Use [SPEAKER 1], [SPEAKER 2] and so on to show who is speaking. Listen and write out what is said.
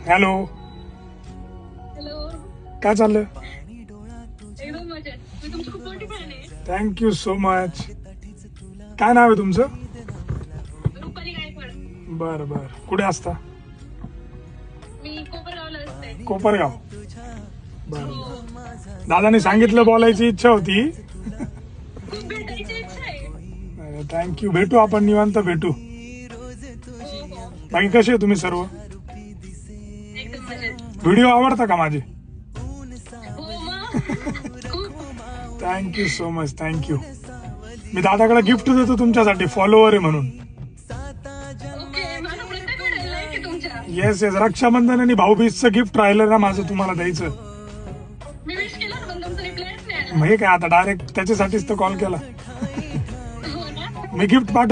[SPEAKER 1] Hello,
[SPEAKER 2] hello.
[SPEAKER 1] काय चाललंय?
[SPEAKER 2] एकदम मजेत. मी तुमची खूप मोठी फॅन आहे.
[SPEAKER 1] Thank you so much. काय नाव आहे तुमचं?
[SPEAKER 2] रुपाली गायकवाड.
[SPEAKER 1] बरं बरं, कुठे असता?
[SPEAKER 2] मी कोपरगावला असते.
[SPEAKER 1] कोपरगाव. बरं
[SPEAKER 2] हो.
[SPEAKER 1] बरं. दादाने सांगितलं बोलायची इच्छा होती.
[SPEAKER 2] खूप भेटायची इच्छा आहे.
[SPEAKER 1] थँक्यू. भेटू आपण, निवांत भेटू.
[SPEAKER 2] हो हो.
[SPEAKER 1] बाकी कसे आहे तुम्ही सर्व?
[SPEAKER 2] एकदम मजेत.
[SPEAKER 1] व्हिडिओ आवडता का माझे?
[SPEAKER 2] हो मग खूप.
[SPEAKER 1] Thank you so much, thank you. मी दादाकडे गिफ्ट देतो तुमच्यासाठी, फॉलोवर आहे म्हणून.
[SPEAKER 2] ओके, मला प्रत्येक वेळेला लाईक आहे तुमच्या.
[SPEAKER 1] येस येस, रक्षाबंधन आणि भाऊबीजचं गिफ्ट राहिलं ना माझं तुम्हाला द्यायचं.
[SPEAKER 2] मी विश केलं ना, पण तुमचा रिप्लायच नाही आला.
[SPEAKER 1] मग हे काय आता डायरेक्ट त्याच्यासाठीच तर कॉल केला.
[SPEAKER 2] हो ना.
[SPEAKER 1] मी गिफ्ट पाठव.